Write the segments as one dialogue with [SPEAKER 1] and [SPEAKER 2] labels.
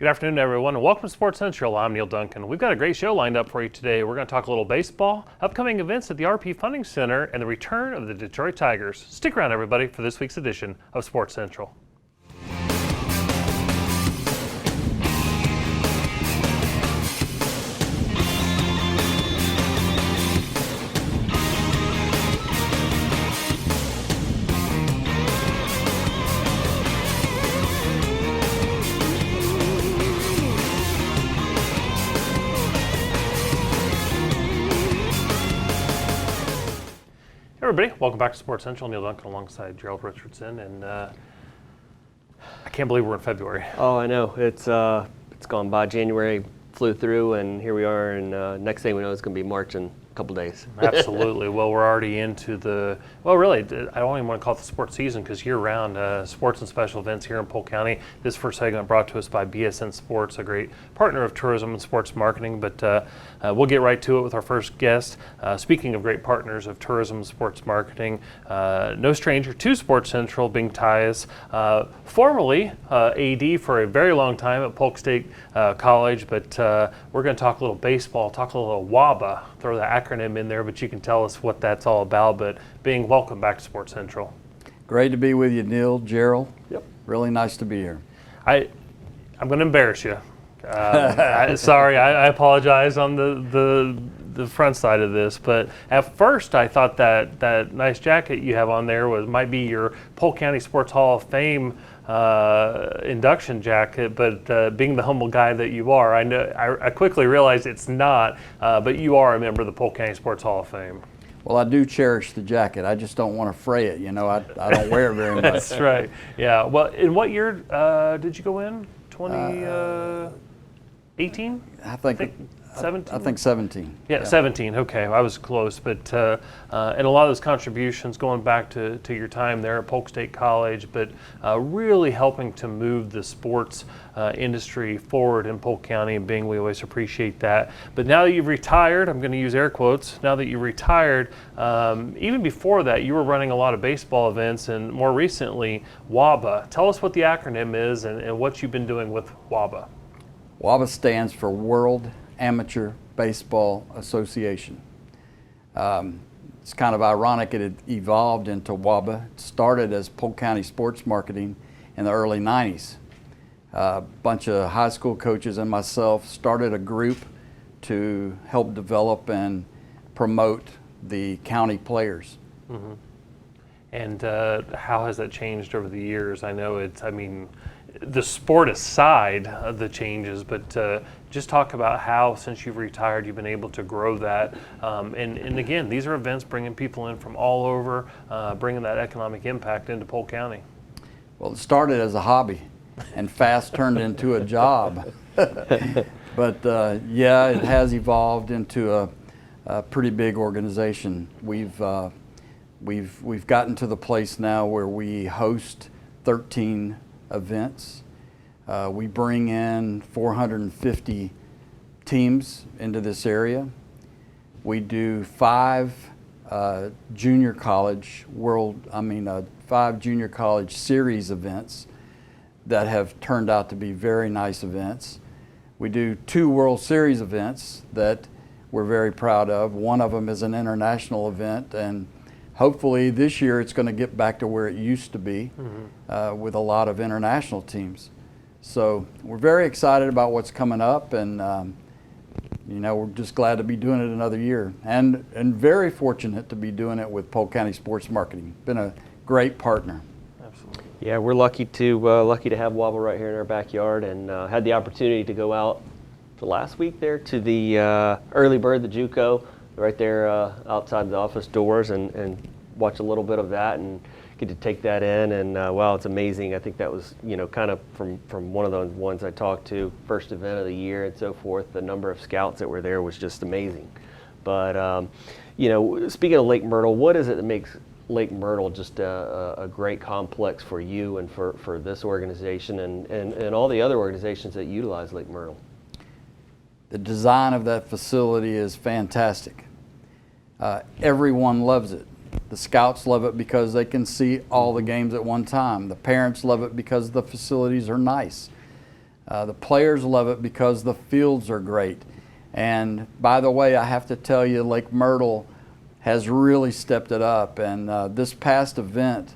[SPEAKER 1] Good afternoon, everyone, and welcome to Sports Central. I'm Neal Duncan. We've got a great show lined up for you today. We're going to talk a little baseball, upcoming events at the RP Funding Center, and the return of the Detroit Tigers. Stick around, everybody, for this week's edition of Sports Central. Everybody, welcome back to Sports Central. Neal Duncan alongside Gerald Richardson, and I can't believe we're in February.
[SPEAKER 2] Oh, I know. It's gone by. January flew through, and here we are, and next thing we know, it's going to be March in a couple days.
[SPEAKER 1] Absolutely. Well, we're already into the, well, really, I don't even want to call it the sports season because year-round, sports and special events here in Polk County. This first segment brought to us by BSN Sports, a great partner of tourism and sports marketing, but we'll get right to it with our first guest. Speaking of great partners of tourism and sports marketing, no stranger to Sports Central, Bing Tyus, formerly AD for a very long time at Polk State College, but we're going to talk a little baseball, talk a little WABA, throw the acronym in there, but you can tell us what that's all about. But Bing, welcome back to Sports Central.
[SPEAKER 3] Great to be with you, Neal, Gerald.
[SPEAKER 2] Yep.
[SPEAKER 3] Really nice to be here.
[SPEAKER 1] I'm going to embarrass you. Sorry, I apologize on the front side of this, but at first I thought that nice jacket you have on there might be your Polk County Sports Hall of Fame induction jacket, but being the humble guy that you are, I quickly realized it's not, but you are a member of the Polk County Sports Hall of Fame.
[SPEAKER 3] Well, I do cherish the jacket. I just don't want to fray it. You know, I don't wear it very much.
[SPEAKER 1] That's right. Yeah. Well, in what year did you go in? 2018?
[SPEAKER 3] I think
[SPEAKER 1] 17?
[SPEAKER 3] I think 17.
[SPEAKER 1] Yeah, 17. Okay, I was close, but and a lot of those contributions going back to your time there at Polk State College, but really helping to move the sports industry forward in Polk County, and Bing, we always appreciate that. But now that you've retired, I'm going to use air quotes, now that you've retired, even before that, you were running a lot of baseball events, and more recently, WABA. Tell us what the acronym is and what you've been doing with WABA.
[SPEAKER 3] WABA stands for World Amateur Baseball Association. It's kind of ironic it had evolved into WABA. It started as Polk County Sports Marketing in the early 90s. A bunch of high school coaches and myself started a group to help develop and promote the county players.
[SPEAKER 1] Mm-hmm. And how has that changed over the years? I know the sport aside, the changes, but just talk about how, since you've retired, you've been able to grow that. And again, these are events bringing people in from all over, bringing that economic impact into Polk County.
[SPEAKER 3] Well, it started as a hobby and fast turned into a job. But yeah, it has evolved into a pretty big organization. We've gotten to the place now where we host 13 events. We bring in 450 teams into this area. We do 5 junior college series events that have turned out to be very nice events. We do 2 World Series events that we're very proud of. One of them is an international event, and hopefully this year it's going to get back to where it used to be, with a lot of international teams. So we're very excited about what's coming up, and we're just glad to be doing it another year, and very fortunate to be doing it with Polk County Sports Marketing. Been a great partner.
[SPEAKER 1] Absolutely.
[SPEAKER 2] Yeah, we're lucky to have WABA right here in our backyard, and had the opportunity to go out the last week there to the early bird, the JUCO, right there outside the office doors, and watch a little bit of that and get to take that in, and wow, it's amazing. I think that was kind of from one of those ones I talked to, first event of the year and so forth. The number of scouts that were there was just amazing. But speaking of Lake Myrtle, what is it that makes Lake Myrtle just a great complex for you and for this organization and all the other organizations that utilize Lake Myrtle?
[SPEAKER 3] The design of that facility is fantastic. Everyone loves it. The scouts love it because they can see all the games at one time. The parents love it because the facilities are nice. The players love it because the fields are great. And by the way, I have to tell you, Lake Myrtle has really stepped it up. And this past event,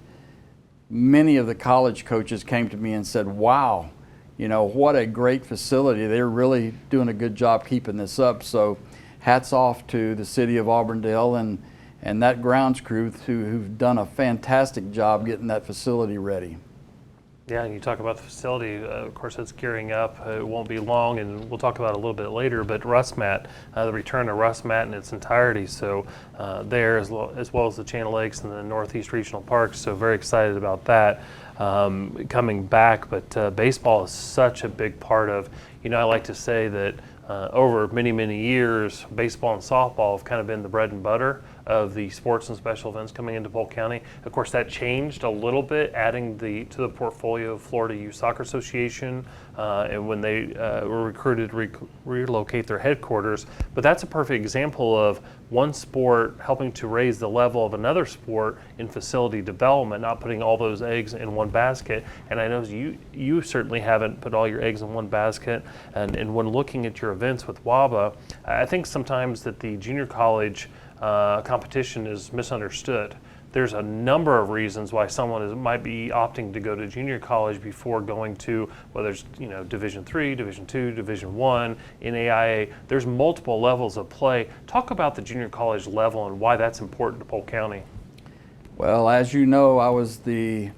[SPEAKER 3] many of the college coaches came to me and said, wow, you know, what a great facility. They're really doing a good job keeping this up. So hats off to the city of Auburndale and that grounds crew who've done a fantastic job getting that facility ready.
[SPEAKER 1] Yeah, and you talk about the facility, of course it's gearing up. It won't be long, and we'll talk about it a little bit later, but RustMat, the return of RustMat in its entirety. So there, as well as the Channel Lakes and the Northeast Regional Parks, so very excited about that coming back. But baseball is such a big part of, you know, I like to say that over many, many years, baseball and softball have kind of been the bread and butter of the sports and special events coming into Polk County. Of course, that changed a little bit, adding to the portfolio of Florida Youth Soccer Association, and when they were recruited to relocate their headquarters. But that's a perfect example of one sport helping to raise the level of another sport in facility development, not putting all those eggs in one basket. And I know you certainly haven't put all your eggs in one basket. And when looking at your events with WABA, I think sometimes that the junior college competition is misunderstood. There's a number of reasons why someone might be opting to go to junior college before going to, whether it's, you know, Division III, Division II, Division I, NAIA. There's multiple levels of play. Talk about the junior college level and why that's important to Polk County.
[SPEAKER 3] Well, as you know, I was the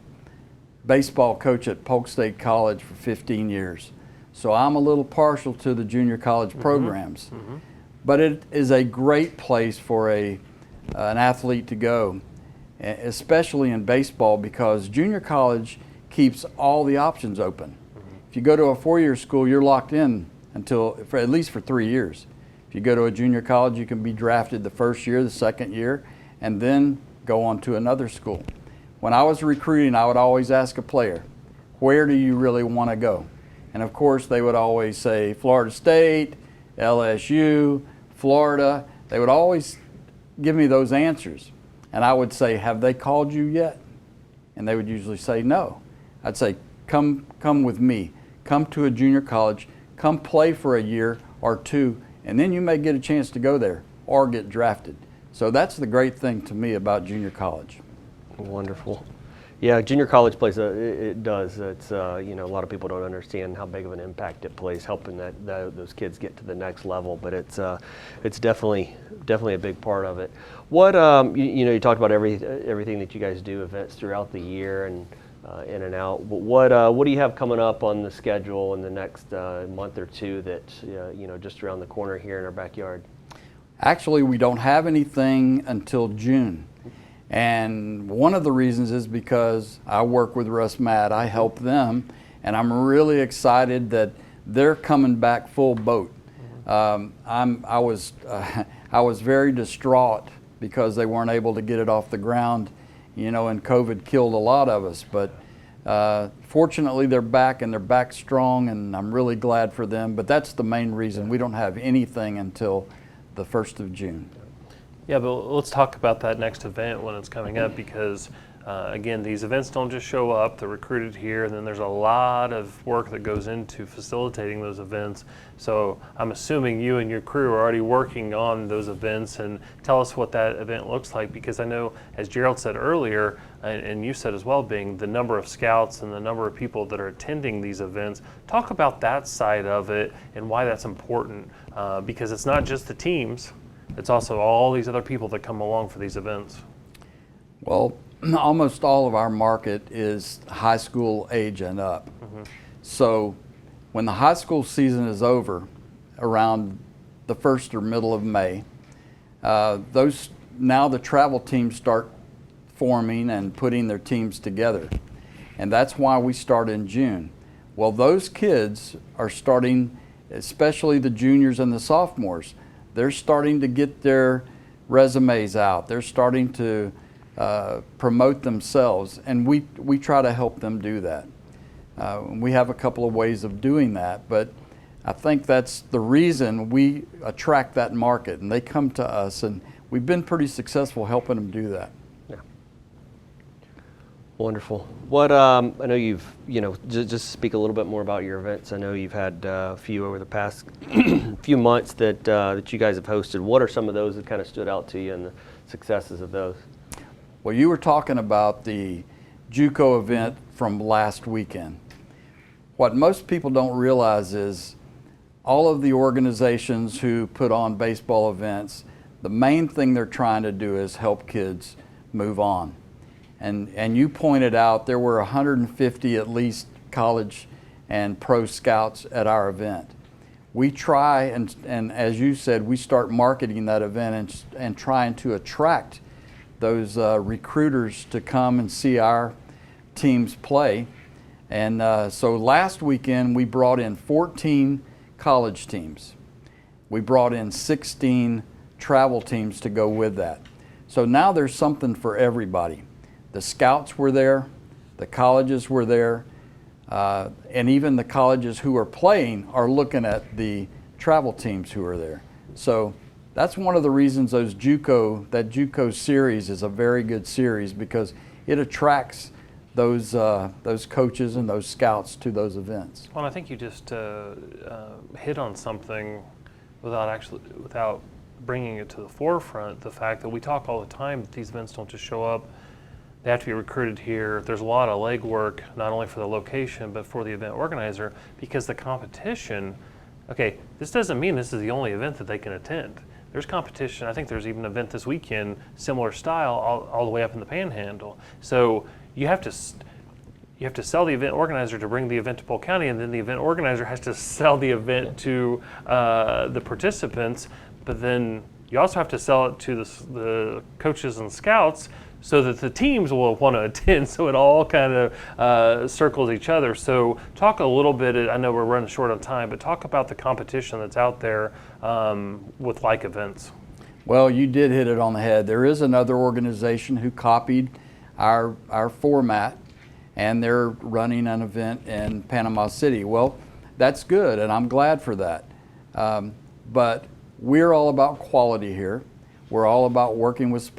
[SPEAKER 3] baseball coach at Polk State College for 15 years. So I'm a little partial to the junior college programs. Mm-hmm. But it is a great place for an athlete to go, especially in baseball, because junior college keeps all the options open. Mm-hmm. If you go to a four-year school, you're locked in at least for 3 years. If you go to a junior college, you can be drafted the first year, the second year, and then go on to another school. When I was recruiting, I would always ask a player, where do you really want to go? And of course, they would always say Florida State, LSU, Florida. They would always give me those answers. And I would say, have they called you yet? And they would usually say no. I'd say, come with me. Come to a junior college. Come play for a year or two, and then you may get a chance to go there or get drafted. So that's the great thing to me about junior college.
[SPEAKER 2] Wonderful. Yeah, junior college plays it does. It's you know, a lot of people don't understand how big of an impact it plays, helping those kids get to the next level. But it's definitely a big part of it. What you know, you talked about everything that you guys do, events throughout the year and in and out. But what do you have coming up on the schedule in the next month or two that you know, just around the corner here in our backyard?
[SPEAKER 3] Actually, we don't have anything until June. And one of the reasons is because I work with RustMat, I help them, and I'm really excited that they're coming back full boat. I was very distraught because they weren't able to get it off the ground, you know, and COVID killed a lot of us. But fortunately, they're back, and they're back strong, and I'm really glad for them. But that's the main reason we don't have anything until the 1st of June.
[SPEAKER 1] Yeah, but let's talk about that next event when it's coming up, because again, these events don't just show up, they're recruited here, and then there's a lot of work that goes into facilitating those events. So I'm assuming you and your crew are already working on those events, and tell us what that event looks like, because I know, as Gerald said earlier, and you said as well, Bing, the number of scouts and the number of people that are attending these events. Talk about that side of it and why that's important, because it's not just the teams, it's also all these other people that come along for these events.
[SPEAKER 3] Well, almost all of our market is high school age and up. Mm-hmm. So when the high school season is over, around the 1st or middle of May, now the travel teams start forming and putting their teams together. And that's why we start in June. Well, those kids are starting, especially the juniors and the sophomores, they're starting to get their resumes out. They're starting to promote themselves, and we try to help them do that. We have a couple of ways of doing that, but I think that's the reason we attract that market, and they come to us, and we've been pretty successful helping them do that.
[SPEAKER 2] Yeah. Wonderful. What I know you've just speak a little bit more about your events. I know you've had a few over the past few months that you guys have hosted. What are some of those that kind of stood out to you and the successes of those?
[SPEAKER 3] Well, you were talking about the JUCO event from last weekend. What most people don't realize is all of the organizations who put on baseball events, the main thing they're trying to do is help kids move on. And you pointed out there were 150 at least college and pro scouts at our event. We try, and as you said, we start marketing that event and trying to attract those recruiters to come and see our teams play. And so last weekend we brought in 14 college teams. We brought in 16 travel teams to go with that. So now there's something for everybody. The scouts were there, the colleges were there, and even the colleges who are playing are looking at the travel teams who are there. So that's one of the reasons that JUCO series is a very good series, because it attracts those coaches and those scouts to those events.
[SPEAKER 1] Well, I think you just hit on something without bringing it to the forefront. The fact that we talk all the time that these events don't just show up; they have to be recruited here. There's a lot of legwork, not only for the location but for the event organizer, because the competition. Okay, this doesn't mean this is the only event that they can attend. There's competition. I think there's even an event this weekend, similar style, all the way up in the Panhandle. So you have to sell the event organizer to bring the event to Polk County, and then the event organizer has to sell the event to the participants. But then you also have to sell it to the coaches and scouts so that the teams will want to attend. So it all kind of circles each other. So talk a little bit. I know we're running short on time, but talk about the competition that's out there with like events.
[SPEAKER 3] Well, you did hit it on the head. There is another organization who copied our format, and they're running an event in Panama City. Well, that's good, and I'm glad for that. But we're all about quality here. We're all about working with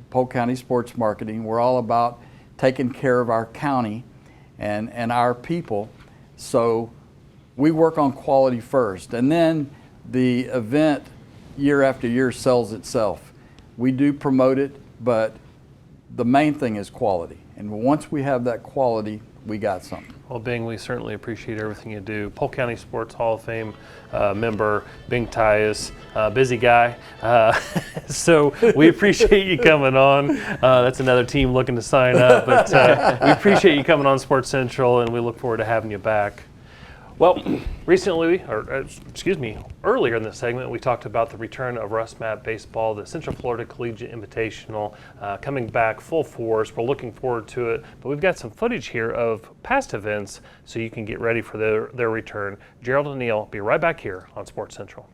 [SPEAKER 3] Polk County Sports Marketing. We're all about taking care of our county and our people. So we work on quality first, and then the event year after year sells itself. We do promote it, but the main thing is quality. And once we have that quality, we got something.
[SPEAKER 1] Well, Bing, we certainly appreciate everything you do. Polk County Sports Hall of Fame member, Bing Tyus, busy guy. So we appreciate you coming on. That's another team looking to sign up. But we appreciate you coming on Sports Central, and we look forward to having you back. Well, earlier in this segment, we talked about the return of Russ Mat Baseball, the Central Florida Collegiate Invitational, coming back full force. We're looking forward to it, but we've got some footage here of past events so you can get ready for their return. Gerald and Neal, be right back here on Sports Central.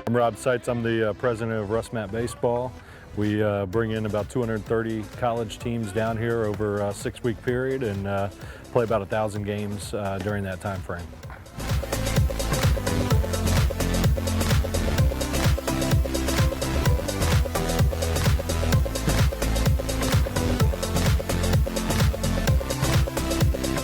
[SPEAKER 4] I'm Rob Seitz. I'm the president of Russ Mat Baseball. We bring in about 230 college teams down here over a 6-week period and play about 1,000 games during that time frame.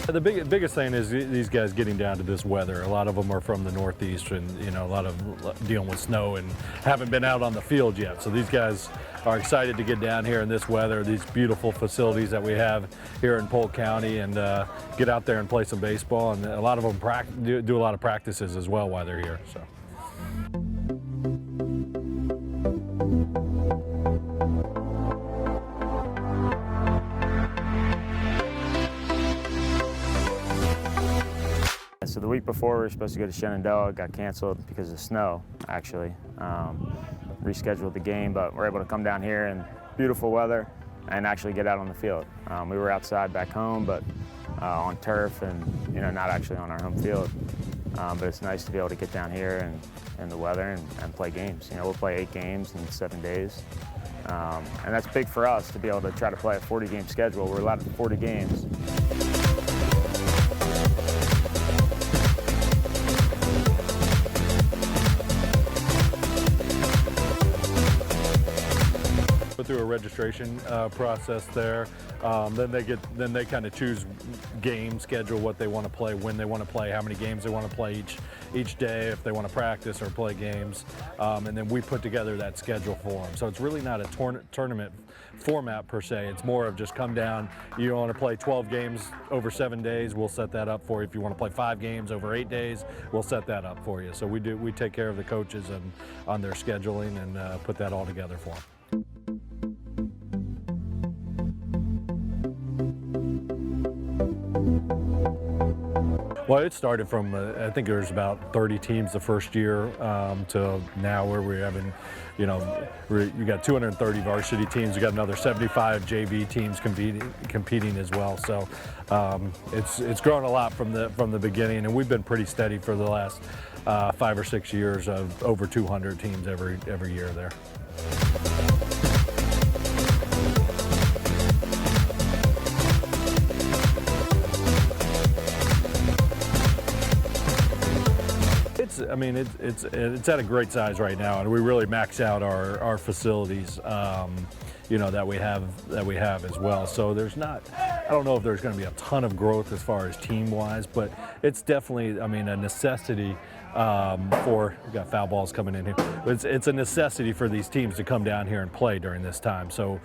[SPEAKER 4] The biggest thing is these guys getting down to this weather. A lot of them are from the Northeast, and a lot of dealing with snow and haven't been out on the field yet. So these guys are excited to get down here in this weather, these beautiful facilities that we have here in Polk County, and get out there and play some baseball. And a lot of them do a lot of practices as well while they're here. So.
[SPEAKER 5] So the week before we were supposed to go to Shenandoah, it got canceled because of snow, actually. Rescheduled the game, but we're able to come down here in beautiful weather and actually get out on the field. We were outside back home, but on turf and not actually on our home field. but it's nice to be able to get down here and the weather and play games. You know, we'll play 8 games in 7 days. And that's big for us to be able to try to play a 40-game schedule. We're allowed 40 games.
[SPEAKER 4] Through a registration process there. Then they kind of choose game schedule, what they want to play, when they want to play, how many games they want to play each day, if they want to practice or play games, and then we put together that schedule for them. So it's really not a tournament format per se. It's more of just come down. You want to play 12 games over 7 days, we'll set that up for you. If you want to play 5 games over 8 days, we'll set that up for you. So we take care of the coaches and on their scheduling and put that all together for them. Well, it started from, I think there was about 30 teams the first year to now where we're having, you got 230 varsity teams. You got another 75 JV teams competing as well. So it's grown a lot from the beginning, and we've been pretty steady for the last 5 or 6 years of over 200 teams every year there. It's at a great size right now, and we really max out our facilities, that we have as well. So I don't know if there's going to be a ton of growth as far as team-wise, but it's definitely, a necessity we've got foul balls coming in here. It's a necessity for these teams to come down here and play during this time. So,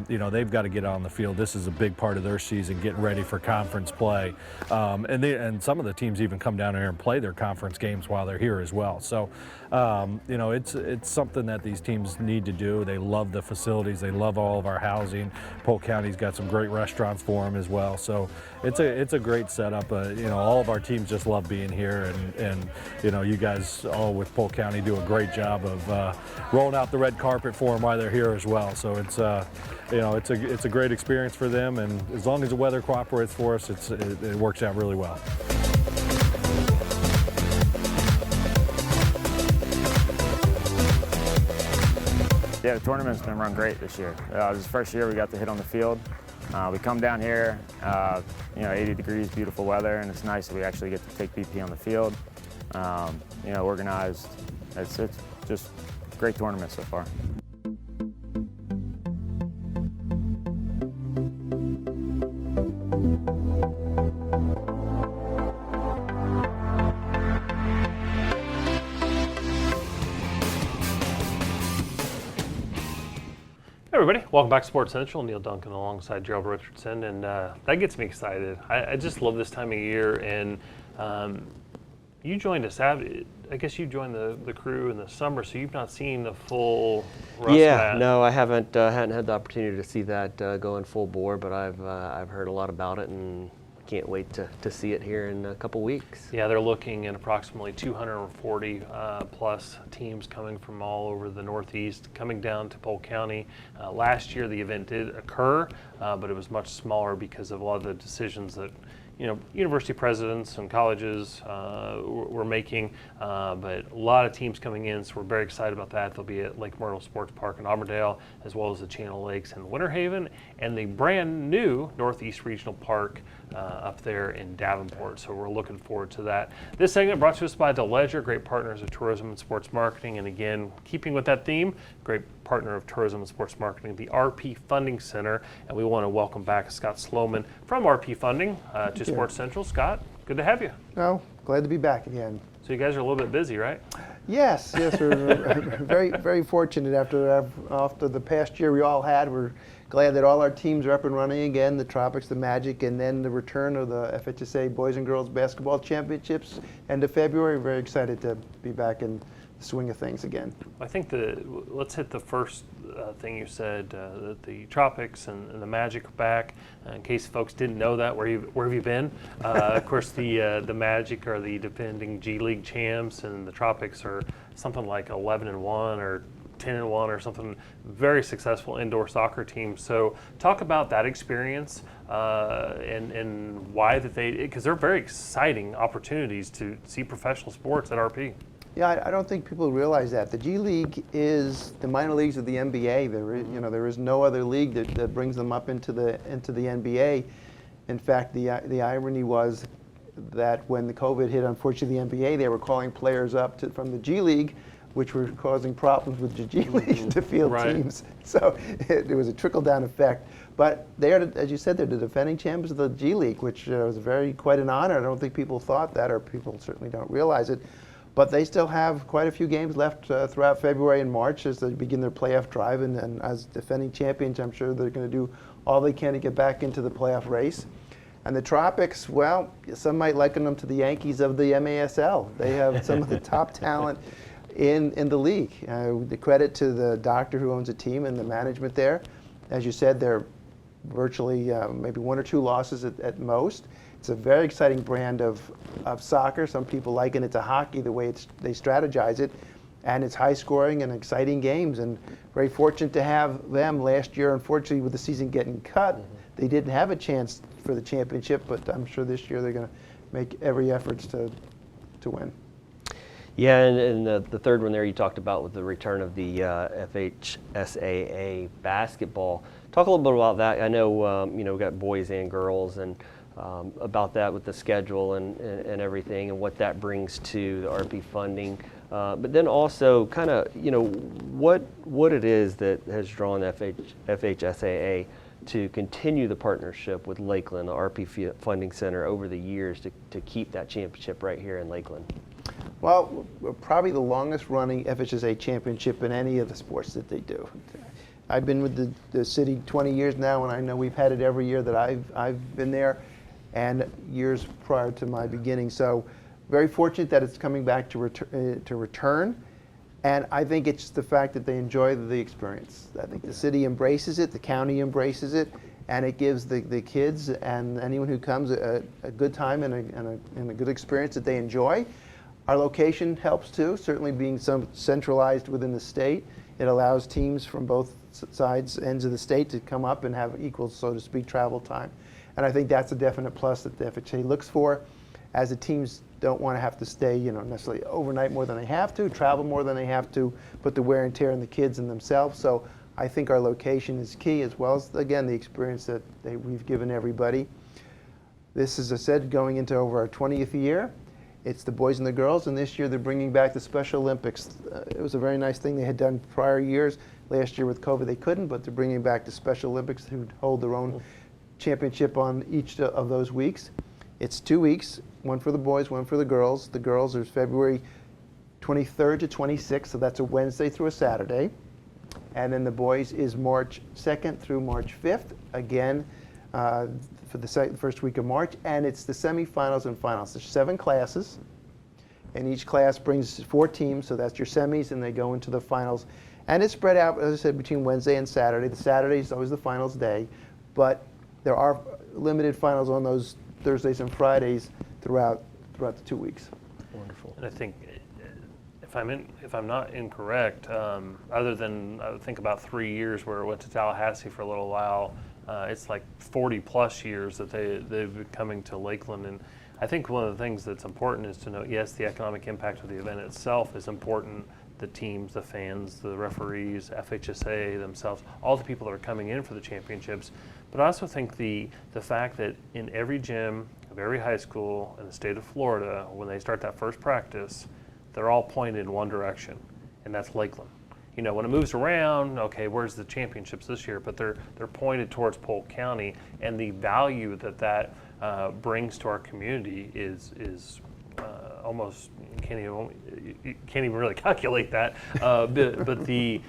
[SPEAKER 4] they've got to get on the field. This is a big part of their season, getting ready for conference play. And some of the teams even come down here and play their conference games while they're here as well. So, it's something that these teams need to do. They love the facilities. They love all of our housing. Polk County's got some great restaurants for them as well. So it's a great setup. All of our teams just love being here, and you guys all with Polk County do a great job of rolling out the red carpet for them while they're here as well. So it's a great experience for them, and as long as the weather cooperates for us, it works out really well.
[SPEAKER 5] Yeah, the tournament's been run great this year. This is the first year we got to hit on the field. We come down here, 80 degrees, beautiful weather, and it's nice that we actually get to take BP on the field. Organized. It's just a great tournament so far.
[SPEAKER 1] Everybody, welcome back to Sports Central. Neal Duncan alongside Gerald Richardson, and that gets me excited. I just love this time of year, and you joined us. I guess you joined the crew in the summer, so you've not seen the full Rust mat.
[SPEAKER 2] No, I hadn't had the opportunity to see that going full bore, but I've heard a lot about it, and can't wait to see it here in a couple weeks.
[SPEAKER 1] Yeah, they're looking at approximately 240 plus teams coming from all over the Northeast, coming down to Polk County. Last year the event did occur, but it was much smaller because of a lot of the decisions that university presidents and colleges were making, but a lot of teams coming in, so we're very excited about that. They'll be at Lake Myrtle Sports Park in Auburndale, as well as the Channel Lakes in Winter Haven, and the brand new Northeast Regional Park up there in Davenport, so we're looking forward to that. This segment brought to us by DeLedger, great partners of tourism and sports marketing, and again, keeping with that theme, great partner of tourism and sports marketing, the RP Funding Center, and we want to welcome back Scott Sloman from RP Funding to Sports Central. Scott, good to have you.
[SPEAKER 6] Oh, glad to be back again.
[SPEAKER 1] So you guys are a little bit busy, right?
[SPEAKER 6] Yes, we're very, very fortunate after the past year we all had. We're glad that all our teams are up and running again, the Tropics, the Magic, and then the return of the FHSA Boys and Girls Basketball Championships end of February. We're very excited to be back in the swing of things again.
[SPEAKER 1] I think let's hit the first thing you said, that the Tropics and the Magic are back. In case folks didn't know that, where have you been? Of course, the Magic are the defending G League champs, and the Tropics are something like 11-1 or 10-1 or something, very successful indoor soccer team. So talk about that experience and why that because they're very exciting opportunities to see professional sports at RP.
[SPEAKER 6] Yeah, I don't think people realize that. The G League is the minor leagues of the NBA. There is no other league that brings them up into the NBA. In fact, the irony was that when the COVID hit, unfortunately, the NBA, they were calling players up from the G League, which were causing problems with the G League to field teams. So there was a trickle-down effect. But as you said, they're the defending champions of the G League, which was quite an honor. I don't think people thought that, or people certainly don't realize it. But they still have quite a few games left throughout February and March as they begin their playoff drive. And as defending champions, I'm sure they're going to do all they can to get back into the playoff race. And the Tropics, well, some might liken them to the Yankees of the MASL. They have some of the top talent in the league. The credit to the doctor who owns the team and the management there. As you said, they're virtually maybe 1 or 2 losses at most. It's a very exciting brand of soccer. Some people liken it to hockey, the way they strategize it. And it's high scoring and exciting games. And very fortunate to have them last year. Unfortunately, with the season getting cut, they didn't have a chance for the championship. But I'm sure this year they're going to make every effort to win.
[SPEAKER 2] Yeah, and the third one there you talked about with the return of the FHSAA basketball. Talk a little bit about that. I know we've got boys and girls, and about that with the schedule and everything, and what that brings to the RP funding. But then also kind of what it is that has drawn FHSAA to continue the partnership with Lakeland, the RP Funding Center, over the years to keep that championship right here in Lakeland.
[SPEAKER 6] Well, we're probably the longest running FHSA championship in any of the sports that they do. I've been with the city 20 years now, and I know we've had it every year that I've been there, and years prior to my beginning. So very fortunate that it's coming back to return. And I think it's the fact that they enjoy the experience. I think the city embraces it, the county embraces it, and it gives the kids and anyone who comes a good time and a good experience that they enjoy. Our location helps too, certainly being centralized within the state. It allows teams from both ends of the state to come up and have equal, so to speak, travel time. And I think that's a definite plus that the FHA looks for, as the teams don't want to have to stay, necessarily overnight more than they have to, travel more than they have to, put the wear and tear on the kids and themselves. So I think our location is key, as well as, again, the experience that we've given everybody. This is, as I said, going into over our 20th year. It's the boys and the girls, and this year they're bringing back the Special Olympics. It was a very nice thing they had done prior years. Last year with COVID they couldn't, but they're bringing back the Special Olympics, who hold their own championship on each of those weeks. It's 2 weeks, one for the boys, one for the girls. The girls are February 23rd to 26th, so that's a Wednesday through a Saturday. And then the boys is March 2nd through March 5th, again, for the first week of March. And it's the semifinals and finals. There's 7 classes, and each class brings 4 teams, so that's your semis, and they go into the finals. And it's spread out, as I said, between Wednesday and Saturday. The Saturday is always the finals day, but there are limited finals on those Thursdays and Fridays throughout the 2 weeks.
[SPEAKER 2] Wonderful.
[SPEAKER 1] And I think, if I'm not incorrect, other than I think about 3 years where it went to Tallahassee for a little while, it's like 40 plus years that they've been coming to Lakeland. And I think one of the things that's important is to note, yes, the economic impact of the event itself is important. The teams, the fans, the referees, FHSA themselves, all the people that are coming in for the championships. But I also think the fact that in every gym of every high school in the state of Florida, when they start that first practice, they're all pointed in one direction, and that's Lakeland. When it moves around, okay, where's the championships this year? But they're pointed towards Polk County, and the value that brings to our community is almost you can't even really calculate that. But the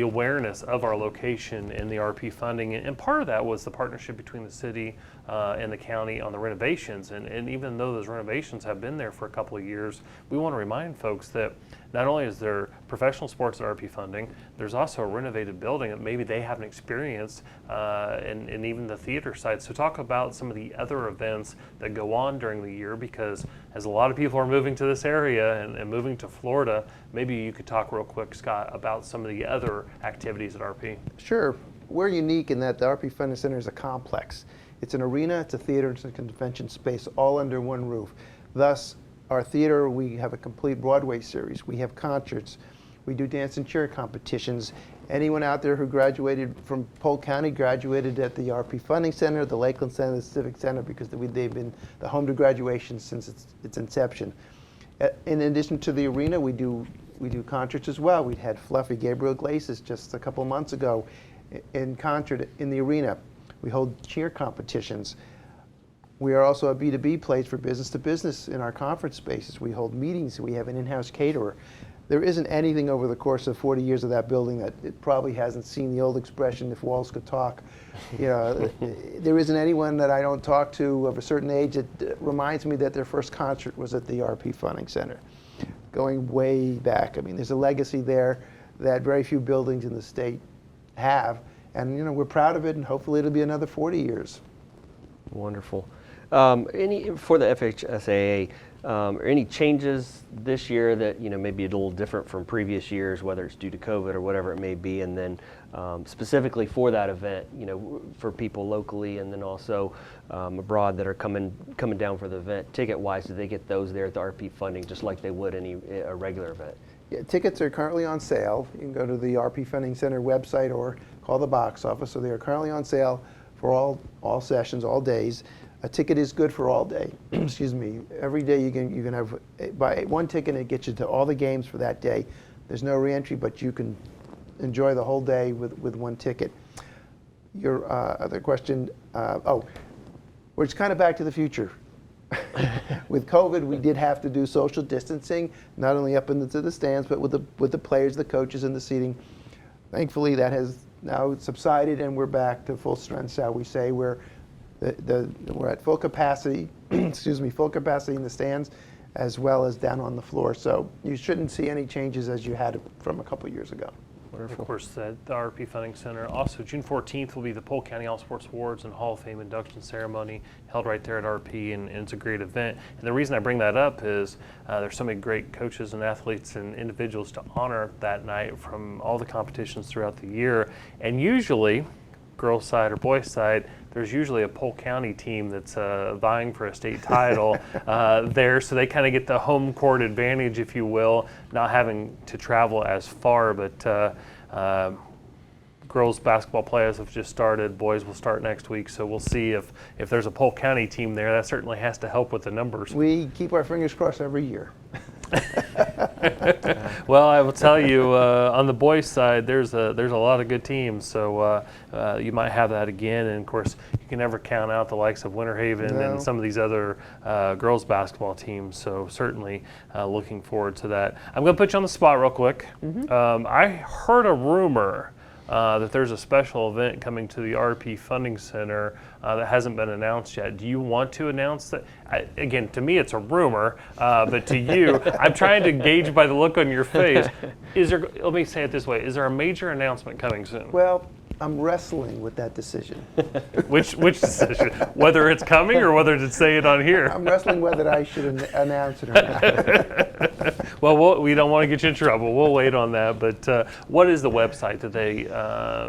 [SPEAKER 1] awareness of our location and the RP funding, and part of that was the partnership between the city and the county on the renovations. And even though those renovations have been there for a couple of years, we want to remind folks that not only is there professional sports at RP funding, there's also a renovated building that maybe they haven't experienced, and even the theater side. So talk about some of the other events that go on during the year, because as a lot of people are moving to this area and moving to Florida, maybe you could talk real quick, Scott, about some of the other activities at RP.
[SPEAKER 6] Sure. We're unique in that the RP Funding Center is a complex. It's an arena, it's a theater, it's a convention space, all under one roof. Thus, our theater, we have a complete Broadway series. We have concerts. We do dance and cheer competitions. Anyone out there who graduated from Polk County graduated at the RP Funding Center, the Lakeland Center, the Civic Center, because they've been the home to graduation since its inception. In addition to the arena, we do concerts as well. We had Fluffy Gabriel Iglesias just a couple months ago in concert in the arena. We hold cheer competitions. We are also a B2B place for business to business in our conference spaces. We hold meetings. We have an in-house caterer. There isn't anything over the course of 40 years of that building that it probably hasn't seen the old expression, if walls could talk. You know, there isn't anyone that I don't talk to of a certain age that reminds me that their first concert was at the RP Funding Center, going way back. I mean, there's a legacy there that very few buildings in the state have. And, you know, we're proud of it, and hopefully it'll be another 40 years.
[SPEAKER 2] Wonderful. For the FHSAA, any changes this year that, you know, maybe a little different from previous years, whether it's due to COVID or whatever it may be, and then specifically for that event, you know, for people locally and then also abroad that are coming down for the event, ticket-wise, do they get those there at the RP Funding just like they would a regular event?
[SPEAKER 6] Yeah, tickets are currently on sale. You can go to the RP Funding Center website or call the box office. So they are currently on sale for all sessions, all days. A ticket is good for all day. Excuse me. Every day you can have, buy one ticket and it gets you to all the games for that day. There's no reentry, but you can enjoy the whole day with one ticket. Your other question, we're just kind of back to the future. With COVID, we did have to do social distancing, not only up into the stands, but with the players, the coaches, and the seating. Thankfully, that has now subsided, and we're back to full strength, shall we say. We're at full capacity, excuse me, full capacity in the stands, as well as down on the floor. So you shouldn't see any changes as you had from a couple years ago.
[SPEAKER 1] Of course, the RP Funding Center. Also, June 14th will be the Polk County All Sports Awards and Hall of Fame induction ceremony held right there at RP, and it's a great event. And the reason I bring that up is there's so many great coaches and athletes and individuals to honor that night from all the competitions throughout the year. And usually, girls' side or boys' side, there's usually a Polk County team that's vying for a state title there, so they kind of get the home court advantage, if you will, not having to travel as far. But girls basketball playoffs have just started. Boys will start next week, so we'll see if there's a Polk County team there. That certainly has to help with the numbers.
[SPEAKER 6] We keep our fingers crossed every year.
[SPEAKER 1] Well, I will tell you, on the boys' side, there's a lot of good teams, so you might have that again. And of course, you can never count out the likes of Winter Haven and some of these other girls' basketball teams. So certainly looking forward to that. I'm going to put you on the spot real quick. I heard a rumor that there's a special event coming to the RP Funding Center that hasn't been announced yet. Do you want to announce that? Again, to me, it's a rumor, but to you, I'm trying to gauge by the look on your face. Let me say it this way, is there a major announcement coming soon?
[SPEAKER 6] Well, I'm wrestling with that decision.
[SPEAKER 1] Which decision? Whether it's coming or whether to say it on here?
[SPEAKER 6] I'm wrestling whether I should announce it or not.
[SPEAKER 1] Well, we don't want to get you in trouble. We'll wait on that. But what is the website that they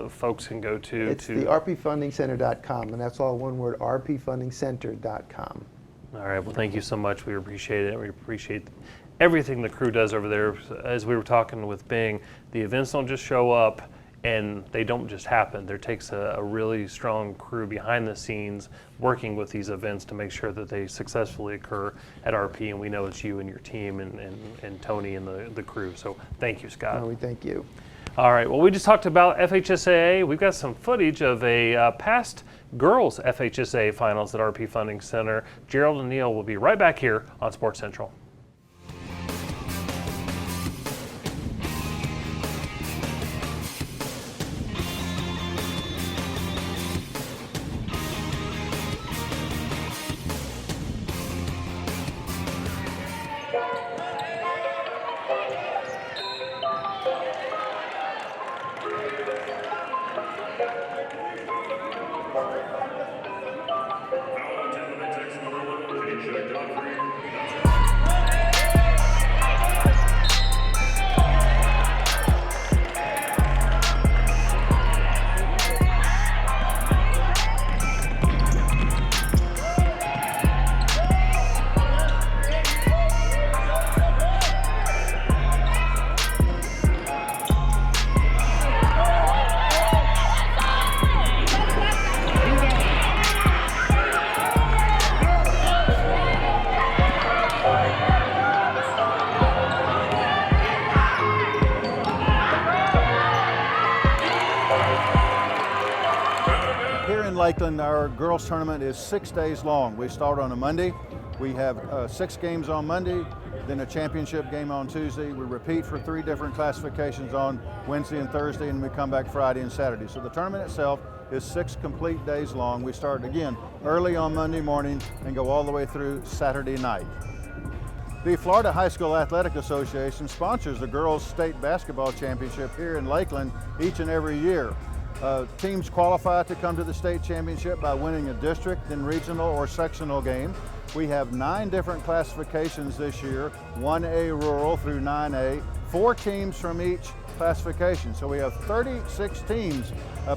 [SPEAKER 1] folks can go to?
[SPEAKER 6] It's the rpfundingcenter.com, and that's all one word, rpfundingcenter.com.
[SPEAKER 1] All right. Well, thank you so much. We appreciate it. We appreciate everything the crew does over there. As we were talking with Bing, the events don't just show up and they don't just happen. There takes a really strong crew behind the scenes working with these events to make sure that they successfully occur at RP, and we know it's you and your team and Tony and the crew. So thank you, Scott.
[SPEAKER 6] No, we thank you.
[SPEAKER 1] All right, well, we just talked about FHSAA. We've got some footage of a past girls FHSAA finals at RP Funding Center. Gerald and Neal will be right back here on Sports Central.
[SPEAKER 7] Foul, 10 minutes, number 1, Asia Godfrey. Lakeland, our girls tournament is 6 days long. We start on a Monday. We have 6 games on Monday, then a championship game on Tuesday. We repeat for 3 different classifications on Wednesday and Thursday, and we come back Friday and Saturday. So the tournament itself is 6 complete days long. We start again early on Monday morning and go all the way through Saturday night. The Florida High School Athletic Association sponsors the Girls State Basketball Championship here in Lakeland each and every year. Teams qualify to come to the state championship by winning a district, then regional or sectional game. We have 9 different classifications this year, 1A rural through 9A, 4 teams from each classification. So we have 36 teams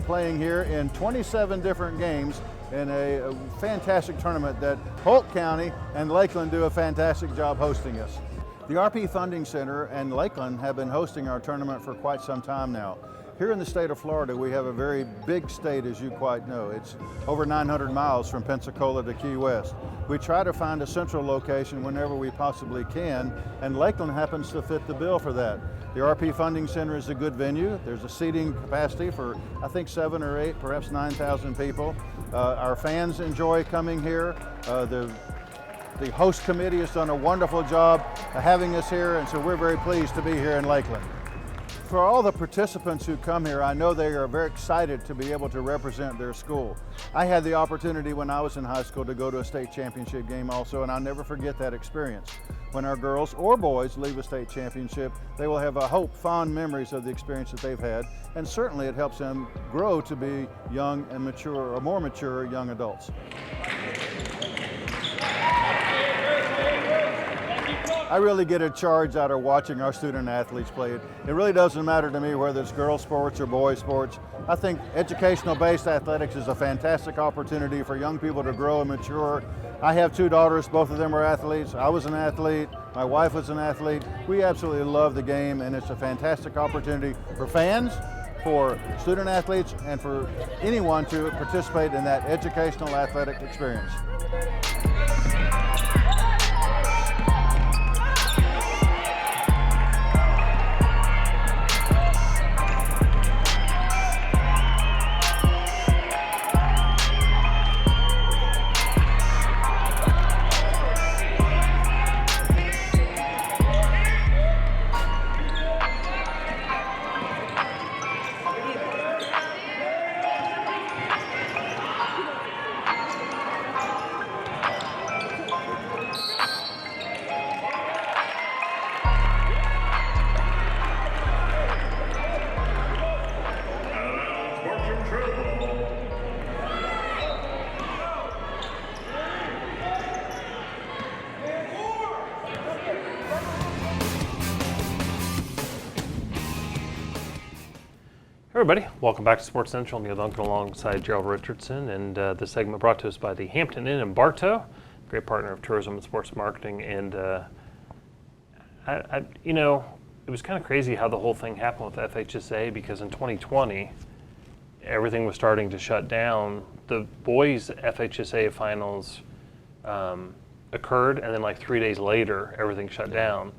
[SPEAKER 7] playing here in 27 different games in a fantastic tournament that Polk County and Lakeland do a fantastic job hosting us. The RP Funding Center and Lakeland have been hosting our tournament for quite some time now. Here in the state of Florida, we have a very big state, as you quite know. It's over 900 miles from Pensacola to Key West. We try to find a central location whenever we possibly can, and Lakeland happens to fit the bill for that. The RP Funding Center is a good venue. There's a seating capacity for, I think, 7 or 8, perhaps 9,000 people. Our fans enjoy coming here. The host committee has done a wonderful job having us here, and so we're very pleased to be here in Lakeland. For all the participants who come here, I know they are very excited to be able to represent their school. I had the opportunity when I was in high school to go to a state championship game also, and I'll never forget that experience. When our girls or boys leave a state championship, they will have, I hope, fond memories of the experience that they've had, and certainly it helps them grow to be young and mature, or more mature young adults. I really get a charge out of watching our student athletes play. It really doesn't matter to me whether it's girls sports or boys sports. I think educational-based athletics is a fantastic opportunity for young people to grow and mature. I have 2 daughters, both of them are athletes. I was an athlete, my wife was an athlete. We absolutely love the game, and it's a fantastic opportunity for fans, for student athletes, and for anyone to participate in that educational athletic experience.
[SPEAKER 1] Everybody, welcome back to Sports Central. Neal Duncan alongside Gerald Richardson, and this segment brought to us by the Hampton Inn in Bartow, great partner of tourism and sports marketing. And you know, it was kind of crazy how the whole thing happened with FHSA, because in 2020, everything was starting to shut down. The boys' FHSA finals occurred, and then like 3 days later, everything shut down.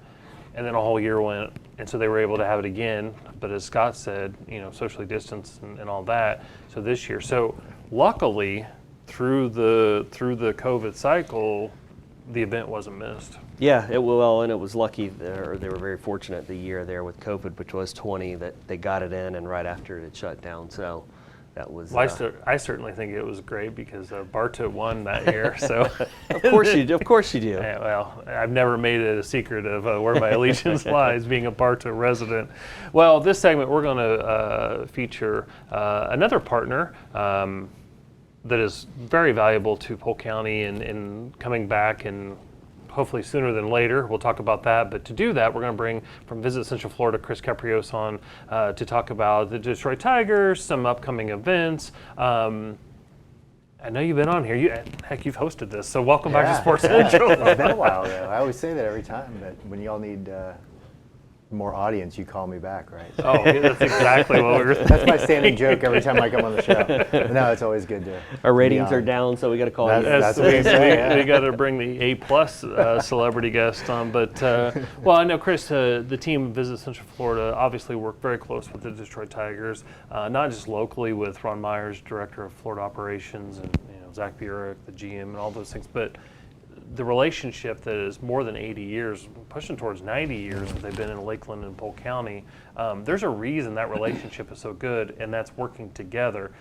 [SPEAKER 1] And then a whole year went, and so they were able to have it again. But as Scott said, you know, socially distanced and all that. So this year, so luckily, through the COVID cycle, the event wasn't missed.
[SPEAKER 2] Yeah, and it was lucky, or they were very fortunate the year there with COVID, which was 20, that they got it in, and right after it shut down. So that was.
[SPEAKER 1] Well, I certainly think it was great because Bartow won that year. So
[SPEAKER 2] of course you do.
[SPEAKER 1] Yeah, well, I've never made it a secret of where my allegiance lies, being a Bartow resident. Well, this segment we're going to feature another partner that is very valuable to Polk County in coming back, and hopefully sooner than later. We'll talk about that. But to do that, we're going to bring from Visit Central Florida, Kris Keprios on to talk about the Detroit Tigers, some upcoming events. I know you've been on here. You've hosted this, so welcome back to Sports Central.
[SPEAKER 8] It's been a while, though. I always say that every time, but when y'all need more audience, you call me back, right?
[SPEAKER 1] Oh, yeah, that's exactly what we were thinking.
[SPEAKER 8] That's my standing joke every time I come on the show. But no, it's always good to.
[SPEAKER 2] Our ratings
[SPEAKER 8] be
[SPEAKER 2] are
[SPEAKER 8] on.
[SPEAKER 2] down, so we got to call
[SPEAKER 8] That's-
[SPEAKER 2] you.
[SPEAKER 8] that's what they say, yeah.
[SPEAKER 1] We got to bring the A-plus celebrity guest on. But, well, I know, Kris, the team Visit Central Florida obviously worked very close with the Detroit Tigers, not just locally with Ron Myers, Director of Florida Operations, and Zach Burek, the GM, and all those things, but the relationship that is more than 80 years, pushing towards 90 years that they've been in Lakeland and Polk County, there's a reason that relationship is so good, and that's working together.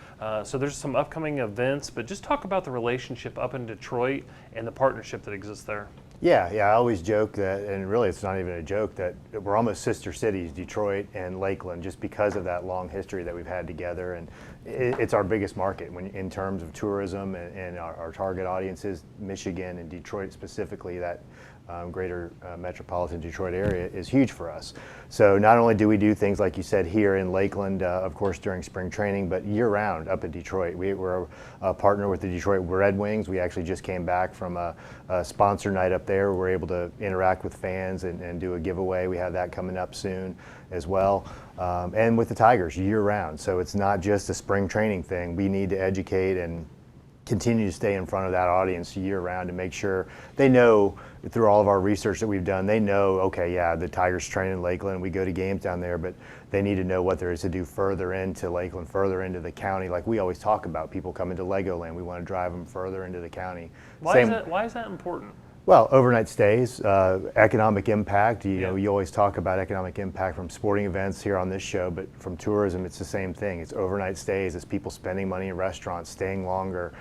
[SPEAKER 1] So there's some upcoming events, but just talk about the relationship up in Detroit and the partnership that exists there.
[SPEAKER 8] Yeah, I always joke that, and really it's not even a joke, that we're almost sister cities, Detroit and Lakeland, just because of that long history that we've had together. And it's our biggest market in terms of tourism and our target audiences. Michigan and Detroit specifically, that greater metropolitan Detroit area is huge for us. So not only do we do things like you said here in Lakeland, of course during spring training, but year round up in Detroit. We're a partner with the Detroit Red Wings. We actually just came back from a sponsor night up there. We're able to interact with fans and do a giveaway. We have that coming up soon as well. And with the Tigers year round. So it's not just a spring training thing. We need to educate and continue to stay in front of that audience year round to make sure they know, through all of our research that we've done, they know, okay, yeah, the Tigers train in Lakeland, we go to games down there, but they need to know what there is to do further into Lakeland, further into the county. Like we always talk about, people come into Legoland, we want to drive them further into the county.
[SPEAKER 1] Why is that important?
[SPEAKER 8] Well, overnight stays, economic impact. You know, you always talk about economic impact from sporting events here on this show, but from tourism, it's the same thing. It's overnight stays, it's people spending money in restaurants, staying longer,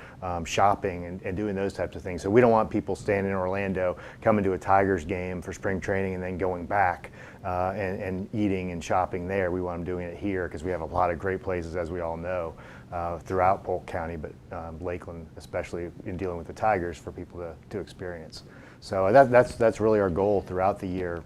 [SPEAKER 8] shopping, and doing those types of things. So we don't want people staying in Orlando, coming to a Tigers game for spring training, and then going back and eating and shopping there. We want them doing it here because we have a lot of great places, as we all know, throughout Polk County, but Lakeland, especially in dealing with the Tigers, for people to experience. So that's really our goal throughout the year,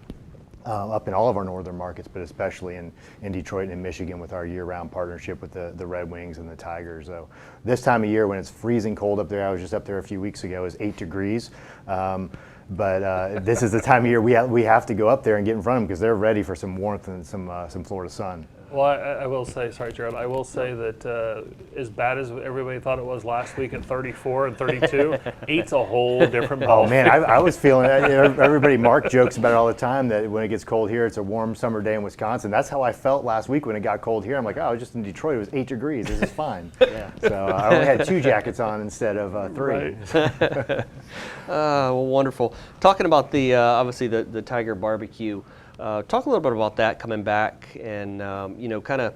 [SPEAKER 8] up in all of our northern markets, but especially in Detroit and in Michigan with our year-round partnership with the Red Wings and the Tigers. So this time of year when it's freezing cold up there, I was just up there a few weeks ago, it's 8 degrees. But this is the time of year we have to go up there and get in front of them because they're ready for some warmth and some Florida sun.
[SPEAKER 1] Well, I will say, sorry, Gerald, I will say that as bad as everybody thought it was last week at 34 and 32, 8's a whole different ball.
[SPEAKER 8] Oh man, I was feeling that. Everybody, Mark jokes about it all the time that when it gets cold here, it's a warm summer day in Wisconsin. That's how I felt last week when it got cold here. I'm like, oh, I was just in Detroit. It was 8 degrees. This is fine. Yeah. So I only had 2 jackets on instead of 3.
[SPEAKER 1] Right.
[SPEAKER 2] Well, wonderful. Talking about the obviously the Tiger Barbecue. Talk a little bit about that coming back and, kind of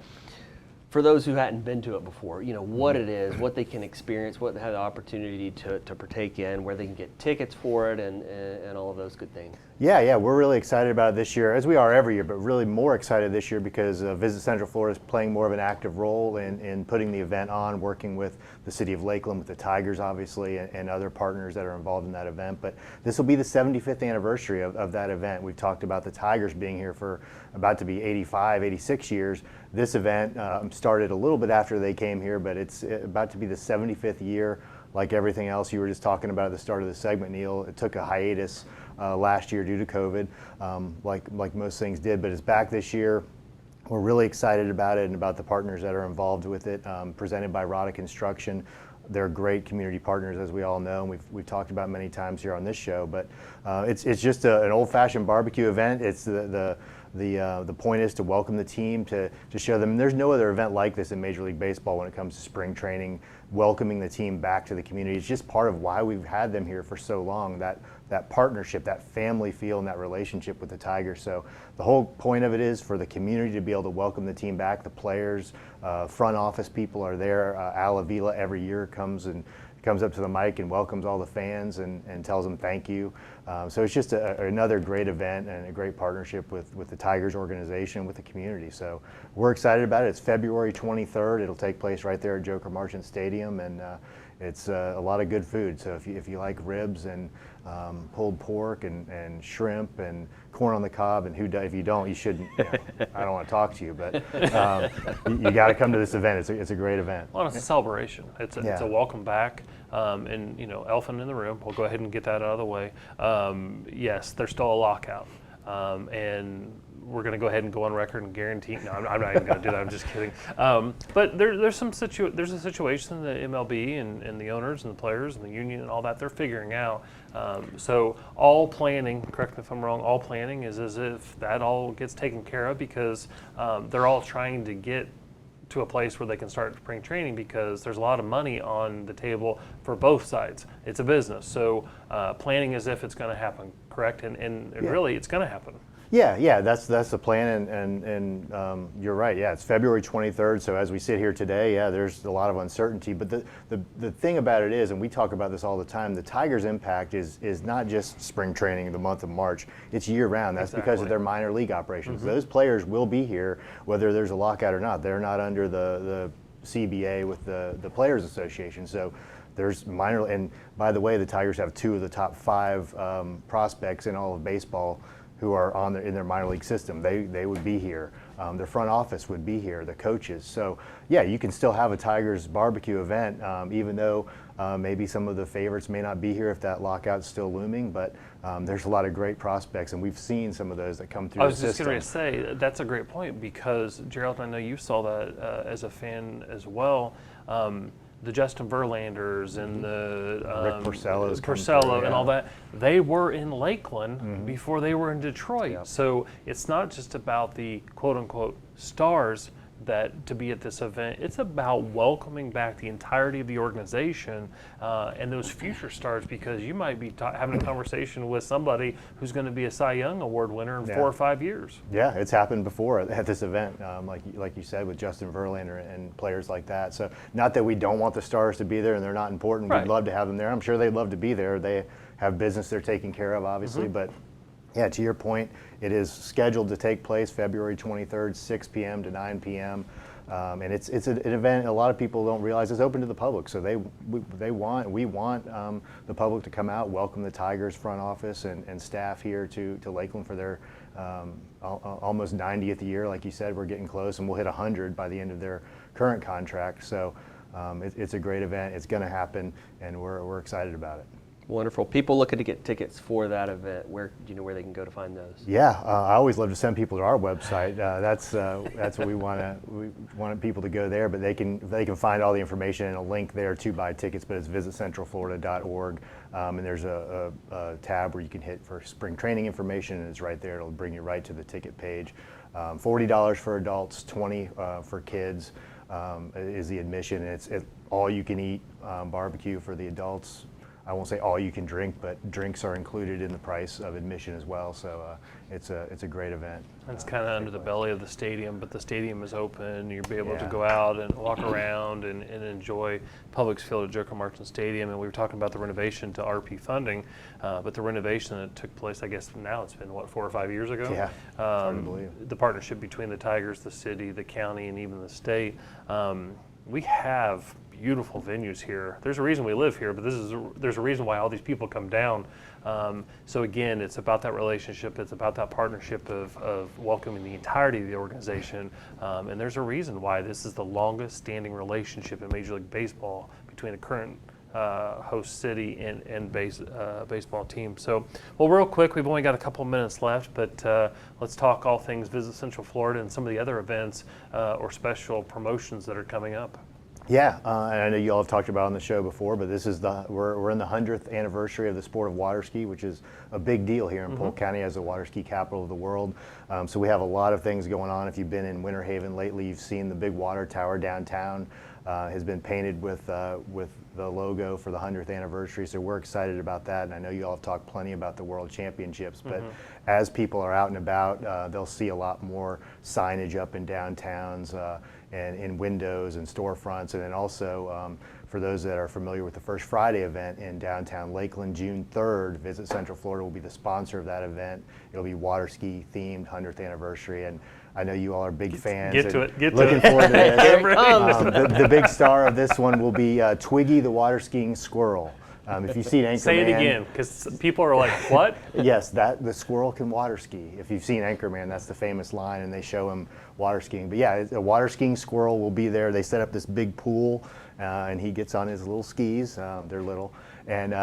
[SPEAKER 2] for those who hadn't been to it before, what it is, what they can experience, what they have the opportunity to partake in, where they can get tickets for it and all of those good things.
[SPEAKER 8] Yeah, we're really excited about it this year, as we are every year, but really more excited this year because Visit Central Florida is playing more of an active role in putting the event on, working with the city of Lakeland, with the Tigers, obviously, and other partners that are involved in that event. But this will be the 75th anniversary of that event. We've talked about the Tigers being here for about to be 85, 86 years. This event started a little bit after they came here, but it's about to be the 75th year. Like everything else you were just talking about at the start of the segment, Neal, it took a hiatus last year due to COVID, like most things did, but it's back this year. We're really excited about it and about the partners that are involved with it, presented by Rada Construction. They're great community partners, as we all know, and we've talked about many times here on this show, but it's just an old-fashioned barbecue event. It's the point is to welcome the team, to show them there's no other event like this in Major League Baseball when it comes to spring training, welcoming the team back to the community. It's just part of why we've had them here for so long, that partnership, that family feel and that relationship with the Tigers. So the whole point of it is for the community to be able to welcome the team back. The players, front office people are there. Al Avila every year comes up to the mic and welcomes all the fans and tells them thank you. So it's just another great event and a great partnership with the Tigers organization, with the community. So we're excited about it. It's February 23rd. It'll take place right there at Joker Marchant Stadium, and it's a lot of good food. So if you like ribs and pulled pork and shrimp and corn on the cob, and if you don't, you shouldn't. I don't want to talk to you, but you got to come to this event. It's a great event.
[SPEAKER 1] Well, it's a celebration. It's a welcome back. And elephant in the room. We'll go ahead and get that out of the way. Yes, there's still a lockout, and we're going to go ahead and go on record and guarantee. No, I'm not even going to do that. I'm just kidding. But there's a situation that MLB and the owners and the players and the union and all that they're figuring out. So all planning, correct me if I'm wrong, all planning is as if that all gets taken care of because they're all trying to get to a place where they can start spring training because there's a lot of money on the table for both sides. It's a business. So planning as if it's going to happen, correct? And really it's going to happen.
[SPEAKER 8] Yeah, that's the plan, and you're right. Yeah, it's February 23rd. So as we sit here today, yeah, there's a lot of uncertainty. But the thing about it is, and we talk about this all the time, the Tigers' impact is not just spring training in the month of March. It's year round. That's because of their minor league operations. Those players will be here whether there's a lockout or not. They're not under the CBA with the Players Association. So there's minor, and by the way, the Tigers have 2 of the top 5 prospects in all of baseball who are in their minor league system. They would be here. Their front office would be here, the coaches. So yeah, you can still have a Tigers barbecue event, even though maybe some of the favorites may not be here if that lockout's still looming, but there's a lot of great prospects, and we've seen some of those that come through the system. I was just
[SPEAKER 1] going to say, that's a great point because, Gerald, I know you saw that as a fan as well. The Justin Verlanders and the
[SPEAKER 8] Rick
[SPEAKER 1] Porcello and all that, they were in Lakeland before they were in Detroit.
[SPEAKER 8] Yep.
[SPEAKER 1] So it's not just about the quote-unquote stars that to be at this event. It's about welcoming back the entirety of the organization and those future stars because you might be having a conversation with somebody who's going to be a Cy Young Award winner in 4 or 5 years.
[SPEAKER 8] Yeah, it's happened before at this event, like you said, with Justin Verlander and players like that. So not that we don't want the stars to be there and they're not important.
[SPEAKER 1] Right.
[SPEAKER 8] We'd love to have them there. I'm sure they'd love to be there. They have business they're taking care of, obviously, but yeah, to your point, it is scheduled to take place February 23rd, 6 p.m. to 9 p.m. And it's an event a lot of people don't realize is open to the public. So we want the public to come out, welcome the Tigers front office and staff here to Lakeland for their almost 90th year. Like you said, we're getting close, and we'll hit 100 by the end of their current contract. So it's a great event. It's going to happen, and we're excited about it.
[SPEAKER 2] Wonderful. People looking to get tickets for that event, where do you know where they can go to find those?
[SPEAKER 8] Yeah, I always love to send people to our website. That's what we want people to go there, but they can find all the information and a link there to buy tickets. But it's visitcentralflorida.org, and there's a tab where you can hit for spring training information, and it's right there. It'll bring you right to the ticket page. $40 for adults, $20 for kids is the admission. It's all you can eat barbecue for the adults. I won't say all you can drink, but drinks are included in the price of admission as well. So it's a great event.
[SPEAKER 1] It's kind of under the belly of the stadium, but the stadium is open. You'll be able to go out and walk around and enjoy Publix Field at Joker Martin Stadium. And we were talking about the renovation to RP funding, but the renovation that took place, I guess now it's been, 4 or 5 years ago?
[SPEAKER 8] Yeah, hard to believe.
[SPEAKER 1] The partnership between the Tigers, the city, the county, and even the state. We have beautiful venues here. There's a reason we live here, but there's a reason why all these people come down. So again, it's about that relationship. It's about that partnership of welcoming the entirety of the organization. And there's a reason why this is the longest standing relationship in Major League Baseball between a current host city and baseball team. So, well, real quick, we've only got a couple minutes left, but let's talk all things Visit Central Florida and some of the other events or special promotions that are coming up.
[SPEAKER 8] Yeah, and I know you all have talked about it on the show before, but this is we're in the 100th anniversary of the sport of water ski, which is a big deal here in Polk County as the water ski capital of the world. So we have a lot of things going on. If you've been in Winter Haven lately, you've seen the big water tower downtown has been painted with the logo for the 100th anniversary. So we're excited about that, and I know you all have talked plenty about the World Championships, but as people are out and about, they'll see a lot more signage up in downtowns and in windows and storefronts, and then also for those that are familiar with the First Friday event in downtown Lakeland, June 3rd, Visit Central Florida will be the sponsor of that event. It'll be water ski themed, 100th anniversary, and I know you all are big fans.
[SPEAKER 1] Get to it.
[SPEAKER 8] Looking forward to this. The big star of this one will be Twiggy the water skiing squirrel. If you've seen Anchorman.
[SPEAKER 1] Say it again, because people are like, what?
[SPEAKER 8] Yes, the squirrel can water ski. If you've seen Anchorman, that's the famous line, and they show him water skiing. But yeah, a water skiing squirrel will be there. They set up this big pool, and he gets on his little skis. They're little. And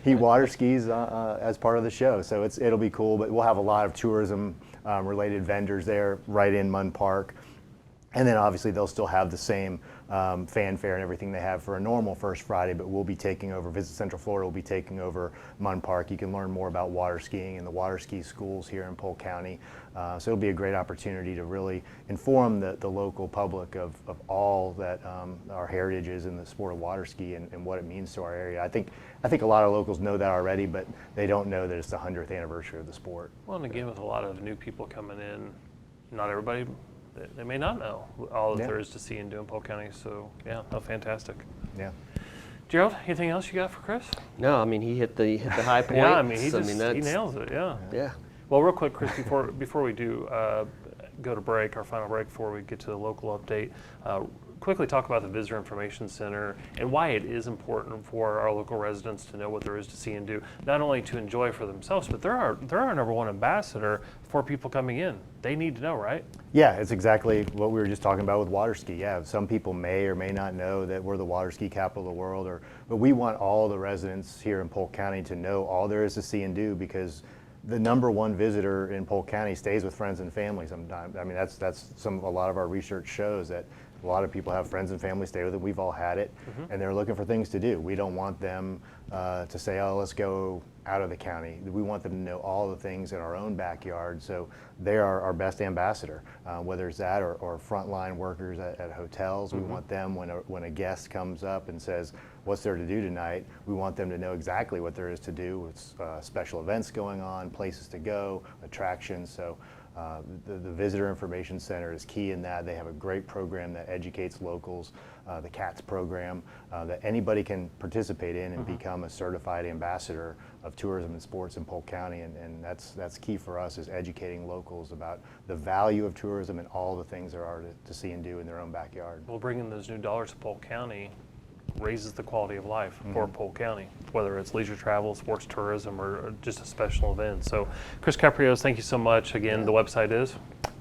[SPEAKER 8] he water skis as part of the show. So it'll be cool, but we'll have a lot of tourism related vendors there right in Munn Park. And then obviously they'll still have the same fanfare and everything they have for a normal First Friday, but we'll be taking over, Visit Central Florida will be taking over Munn Park. You can learn more about water skiing and the water ski schools here in Polk County. So it'll be a great opportunity to really inform the local public of all that our heritage is in the sport of water ski and what it means to our area. I think a lot of locals know that already, but they don't know that it's the 100th anniversary of the sport.
[SPEAKER 1] Well, and again, with a lot of new people coming in, not everybody, they may not know all that there is to see and do in Polk County. So yeah, fantastic.
[SPEAKER 8] Yeah.
[SPEAKER 1] Gerald, anything else you got for Kris?
[SPEAKER 2] No, I mean, he hit the high points.
[SPEAKER 1] Yeah, I mean, he
[SPEAKER 2] that's,
[SPEAKER 1] nails it. Yeah.
[SPEAKER 2] Yeah.
[SPEAKER 1] Well, real quick, Kris, before we do go to break, our final break, before we get to the local update, quickly talk about the Visitor Information Center and why it is important for our local residents to know what there is to see and do, not only to enjoy for themselves, but they're our #1 ambassador for people coming in. They need to know, right?
[SPEAKER 8] Yeah, it's exactly what we were just talking about with water ski. Yeah, some people may or may not know that we're the water ski capital of the world, but we want all the residents here in Polk County to know all there is to see and do, because the #1 visitor in Polk County stays with friends and family sometimes. I mean, that's a lot of our research shows that a lot of people have friends and family stay with them. We've all had it, and they're looking for things to do. We don't want them to say, oh, let's go out of the county. We want them to know all the things in our own backyard, so they are our best ambassador, whether it's that or frontline workers at hotels. We want them, when a guest comes up and says, what's there to do tonight, we want them to know exactly what there is to do with special events going on, places to go, attractions. So the Visitor Information Center is key in that. They have a great program that educates locals, the CATS program, that anybody can participate in and become a certified ambassador of tourism and sports in Polk County, and that's key for us, is educating locals about the value of tourism and all the things there are to see and do in their own backyard.
[SPEAKER 1] Well, bringing those new dollars to Polk County raises the quality of life for Polk County, whether it's leisure travel, sports tourism, or just a special event. So, Kris Keprios, thank you so much. Again, the website is?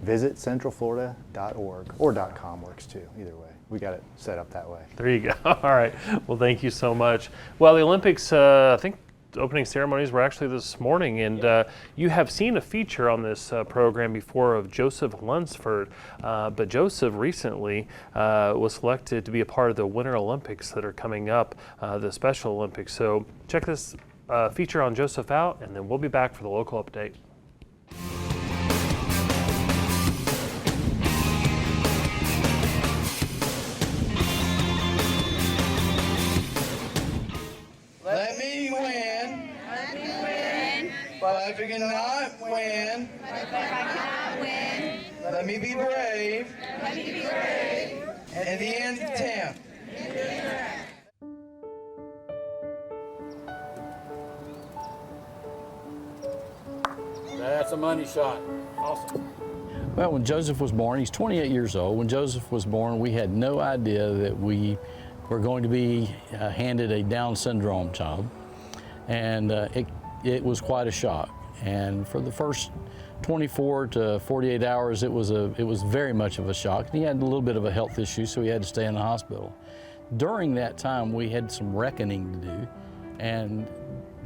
[SPEAKER 8] VisitCentralFlorida.org, or .com works too, either way. We got it set up that way.
[SPEAKER 1] There you go. All right. Well, thank you so much. Well, the Olympics, I think the opening ceremonies were actually this morning, and you have seen a feature on this program before of Joseph Lunsford, but Joseph recently was selected to be a part of the Winter Olympics that are coming up, the Special Olympics. So check this feature on Joseph out, and then we'll be back for the local update.
[SPEAKER 9] Let me win. Let me win. But if I cannot win. But if I cannot win. Let me be brave. Let me be brave. And the end attempt.
[SPEAKER 10] That's a money shot. Awesome.
[SPEAKER 11] Well, when Joseph was born, he's 28 years old. When Joseph was born, we had no idea that we were going to be handed a Down syndrome child, and it was quite a shock. And for the first 24 to 48 hours, it was very much of a shock. He had a little bit of a health issue, so he had to stay in the hospital. During that time, we had some reckoning to do, and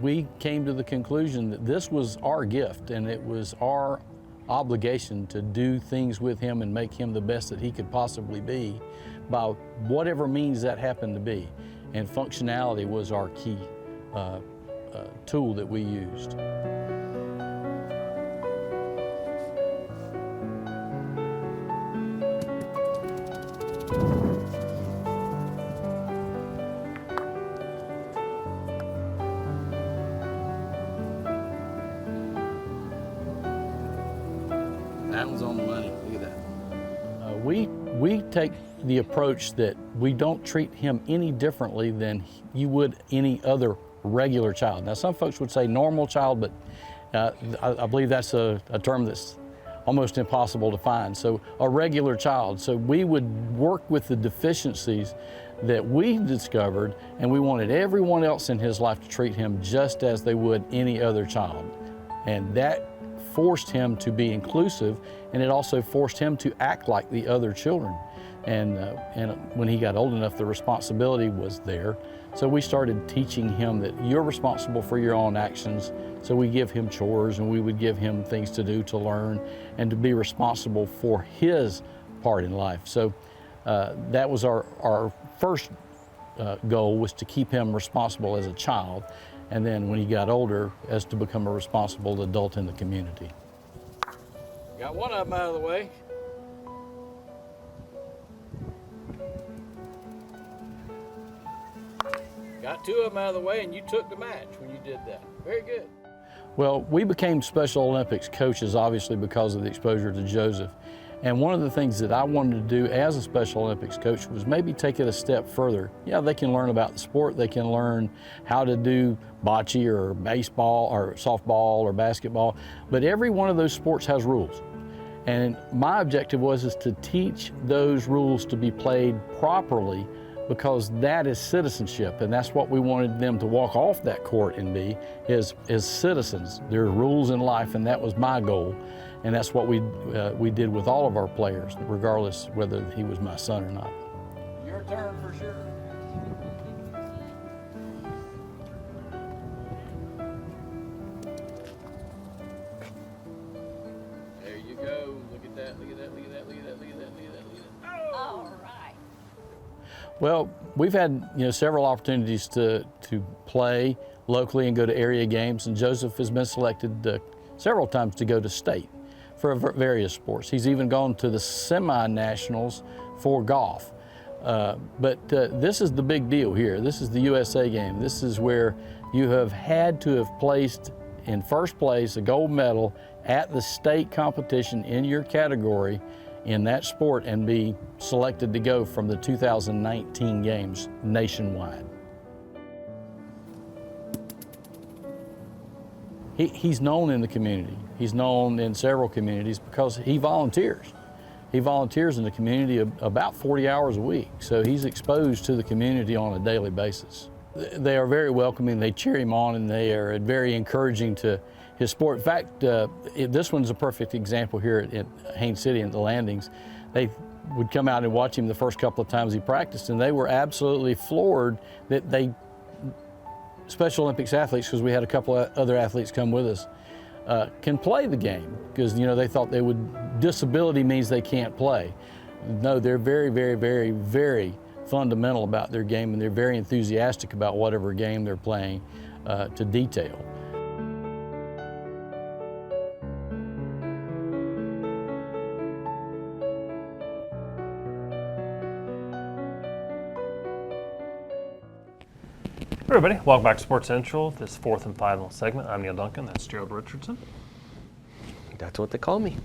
[SPEAKER 11] we came to the conclusion that this was our gift, and it was our obligation to do things with him and make him the best that he could possibly be by whatever means that happened to be. And functionality was our key tool that we used. That one's on the money. Look at that. We take the approach that we don't treat him any differently than you would any other regular child. Now, some folks would say normal child, but I believe that's a term that's almost impossible to find. So a regular child. So we would work with the deficiencies that we discovered, and we wanted everyone else in his life to treat him just as they would any other child. And that forced him to be inclusive, and it also forced him to act like the other children. And when he got old enough, the responsibility was there. So we started teaching him that you're responsible for your own actions. So we give him chores, and we would give him things to do, to learn, and to be responsible for his part in life. So that was our first goal, was to keep him responsible as a child, and then when he got older, as to become a responsible adult in the community. Got one of them out of the way. Got two of them out of the way, and you took the match when you did that. Very good. Well, we became Special Olympics coaches, obviously, because of the exposure to Joseph. And one of the things that I wanted to do as a Special Olympics coach was maybe take it a step further. Yeah, they can learn about the sport, they can learn how to do bocce or baseball or softball or basketball, but every one of those sports has rules. And my objective is to teach those rules to be played properly, because that is citizenship, and that's what we wanted them to walk off that court and be, is citizens. There are rules in life, and that was my goal. And that's what we did with all of our players, regardless whether he was my son or not. Your turn for sure. There you go. Look at that, look at that, look at that, look at that, look at that, look at that, look at that. Oh. All right. Well, we've had several opportunities to play locally and go to area games, and Joseph has been selected several times to go to state for various sports. He's even gone to the semi-nationals for golf. But this is the big deal here. This is the USA game. This is where you have had to have placed in first place a gold medal at the state competition in your category in that sport and be selected to go from the 2019 games nationwide. He's known in the community. He's known in several communities because he volunteers. He volunteers in the community about 40 hours a week, so he's exposed to the community on a daily basis. They are very welcoming, they cheer him on, and they are very encouraging to his sport. In fact, this one's a perfect example here at Haines City in the Landings. They would come out and watch him the first couple of times he practiced, and they were absolutely floored that Special Olympics athletes, because we had a couple of other athletes come with us, can play the game, because they thought disability means they can't play. No, they're very, very, very, very fundamental about their game, and they're very enthusiastic about whatever game they're playing to detail.
[SPEAKER 1] Hey everybody, welcome back to Sports Central, this fourth and final segment. I'm Neal Duncan, that's Gerald Richardson.
[SPEAKER 2] That's what they call me.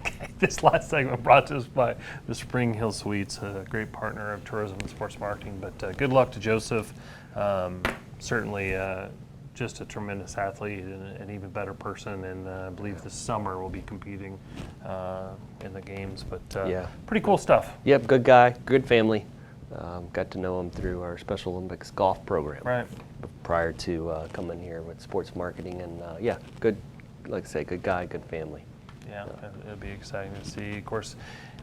[SPEAKER 1] Okay, this last segment brought to us by the Spring Hill Suites, a great partner of tourism and sports marketing. But good luck to Joseph. Certainly just a tremendous athlete and an even better person, and I believe this summer will be competing in the games. But
[SPEAKER 2] yeah,
[SPEAKER 1] pretty cool stuff.
[SPEAKER 2] Yep, good guy, good family. Got to know him through our Special Olympics golf program.
[SPEAKER 1] Right.
[SPEAKER 2] Prior to coming here with sports marketing, and yeah, good, like I say, good guy, good family.
[SPEAKER 1] Yeah, it'll be exciting to see. Of course,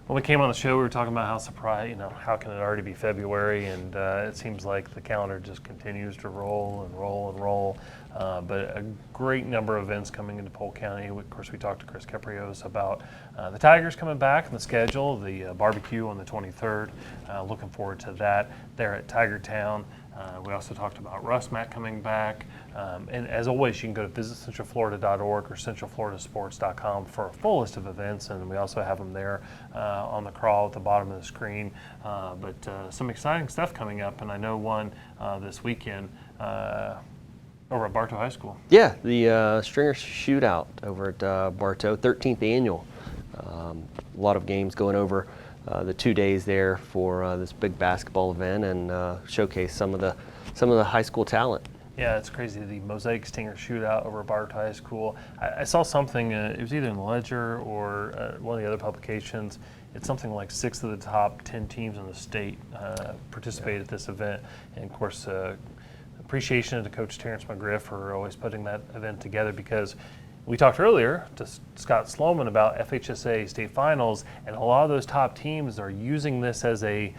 [SPEAKER 1] when we came on the show, we were talking about how surprised, how can it already be February? And it seems like the calendar just continues to roll and roll and roll. But a great number of events coming into Polk County. Of course, we talked to Kris Keprios about the Tigers coming back on the schedule, the barbecue on the 23rd. Looking forward to that there at Tiger Town. We also talked about RustMat coming back. And as always, you can go to visitcentralflorida.org or centralfloridasports.com for a full list of events. And we also have them there on the crawl at the bottom of the screen. But some exciting stuff coming up. And I know one this weekend over at Bartow High School.
[SPEAKER 2] Yeah, the Stringer Shootout over at Bartow, 13th annual. A lot of games going over the 2 days there for this big basketball event, and showcase some of the high school talent.
[SPEAKER 1] Yeah, it's crazy, the Mosaic Stinger Shootout over at Bartow High School. I saw something, it was either in the Ledger or one of the other publications. It's something like 6 of the top 10 teams in the state participate at this event. And of course, appreciation to Coach Terrence McGriff for always putting that event together, because we talked earlier to Scott Sloman about FHSA state finals, and a lot of those top teams are using this as a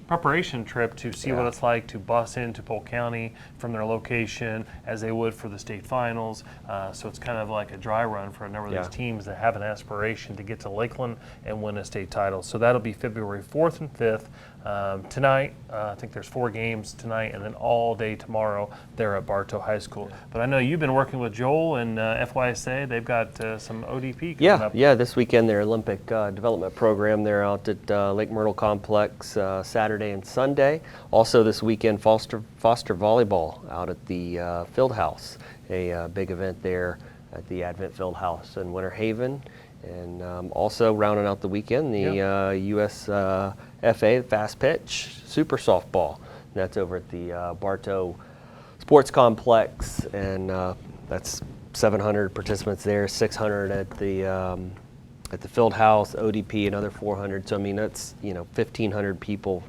[SPEAKER 1] preparation trip to see what it's like to bus into Polk County from their location as they would for the state finals. So it's kind of like a dry run for a number of these teams that have an aspiration to get to Lakeland and win a state title. So that'll be February 4th and 5th. Tonight, I think there's 4 games tonight, and then all day tomorrow there at Bartow High School. But I know you've been working with Joel and FYSA. They've got some ODP coming up.
[SPEAKER 2] Yeah, this weekend their Olympic development program. They're out at Lake Myrtle Complex Saturday and Sunday. Also this weekend, Foster Volleyball out at the Field House, a big event there at the Advent Field House in Winter Haven. And also rounding out the weekend, the USFA, the Fast Pitch Super Softball. That's over at the Bartow Sports Complex, and that's 700 participants there, 600 at the Field House, ODP another 400. So I mean that's 1,500 people.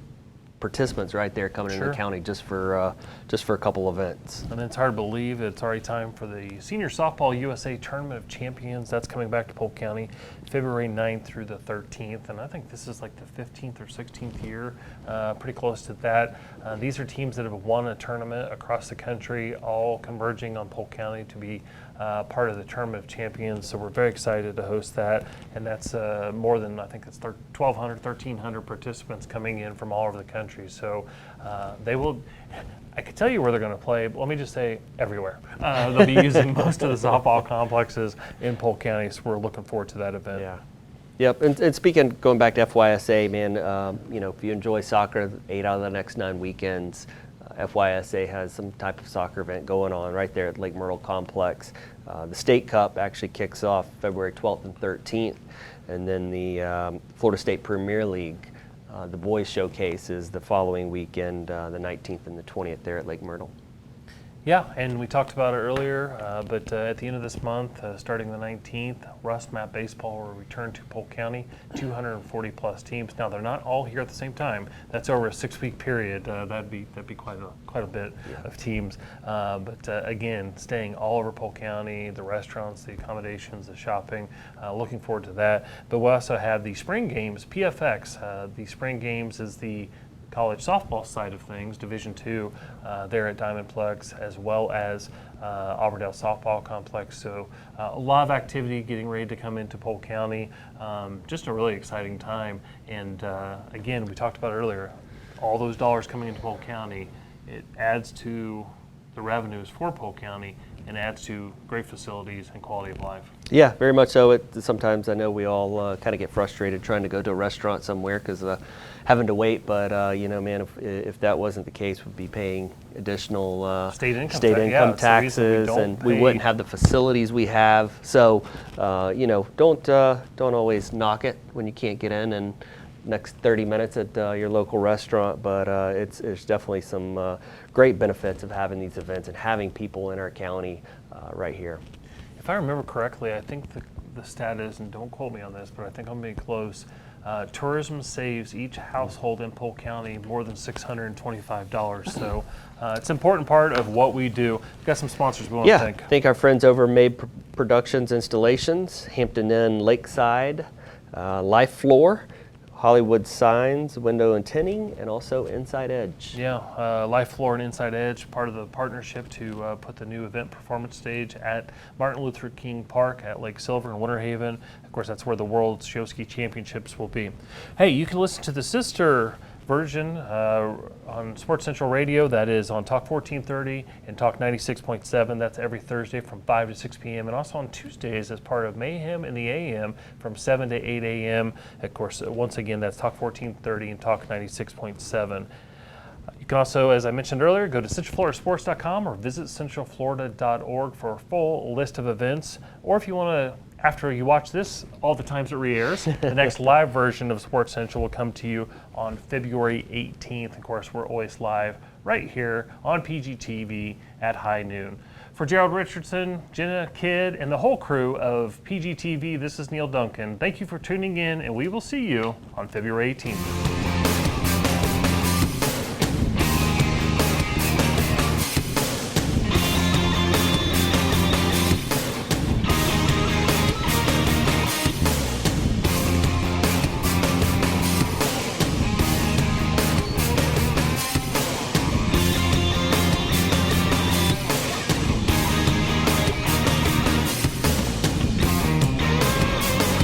[SPEAKER 2] Participants right there coming into the county just for a couple events.
[SPEAKER 1] And it's hard to believe it's already time for the Senior Softball USA Tournament of Champions. That's coming back to Polk County February 9th through the 13th. And I think this is like the 15th or 16th year, pretty close to that. These are teams that have won a tournament across the country, all converging on Polk County to be part of the Tournament of Champions. So we're very excited to host that. And that's more than, I think it's 1,200, 1,300 participants coming in from all over the country. So they will, I could tell you where they're going to play, but let me just say everywhere. They'll be using most of the softball complexes in Polk County, so we're looking forward to that event.
[SPEAKER 2] Yeah. Yep, and speaking, going back to FYSA, man, if you enjoy soccer, 8 out of the next 9 weekends, FYSA has some type of soccer event going on right there at Lake Myrtle Complex. The State Cup actually kicks off February 12th and 13th, and then the Florida State Premier League, the boys showcase is the following weekend, the 19th and the 20th there at Lake Myrtle.
[SPEAKER 1] Yeah, and we talked about it earlier, but at the end of this month, starting the 19th, Rust Mat Baseball will return to Polk County, 240 plus teams. Now they're not all here at the same time. That's over a 6-week period. That'd be quite a bit of teams. But again, staying all over Polk County, the restaurants, the accommodations, the shopping. Looking forward to that. But we also have the spring games, PFX. The spring games is the college softball side of things, Division II, there at Diamondplex, as well as Auburndale Softball Complex. So a lot of activity getting ready to come into Polk County. Just a really exciting time. And again, we talked about earlier, all those dollars coming into Polk County, it adds to the revenues for Polk County and adds to great facilities and quality of life.
[SPEAKER 2] Yeah, very much so. Sometimes I know we all kind of get frustrated trying to go to a restaurant somewhere because having to wait, but man, if that wasn't the case, we'd be paying additional
[SPEAKER 1] state income
[SPEAKER 2] taxes, and we wouldn't have the facilities we have. So, don't always knock it when you can't get in and next 30 minutes at your local restaurant, but it's definitely some great benefits of having these events and having people in our county right here.
[SPEAKER 1] If I remember correctly, I think the stat is, and don't quote me on this, but I think I'm being close, tourism saves each household in Polk County more than $625. So it's an important part of what we do. We've got some sponsors we want to thank.
[SPEAKER 2] Thank our friends over Made Productions Installations, Hampton Inn Lakeside, Life Floor, Hollywood Signs, Window and Tinning, and also Inside Edge.
[SPEAKER 1] Yeah, Life Floor and Inside Edge, part of the partnership to put the new event performance stage at Martin Luther King Park at Lake Silver in Winter Haven. Of course, that's where the World Shoski Championships will be. Hey, you can listen to the sister version on Sports Central Radio. That is on Talk 1430 and Talk 96.7. That's every Thursday from 5 to 6 p.m. and also on Tuesdays as part of Mayhem in the AM from 7 to 8 a.m. Of course, once again, that's Talk 1430 and Talk 96.7. You can also, as I mentioned earlier, go to centralfloridasports.com or visit centralflorida.org for a full list of events. Or if you want to, after you watch this, all the times it re-airs, the next live version of Sports Central will come to you on February 18th. Of course, we're always live right here on PGTV at high noon. For Gerald Richardson, Jenna Kidd, and the whole crew of PGTV, this is Neil Duncan. Thank you for tuning in, and we will see you on February 18th.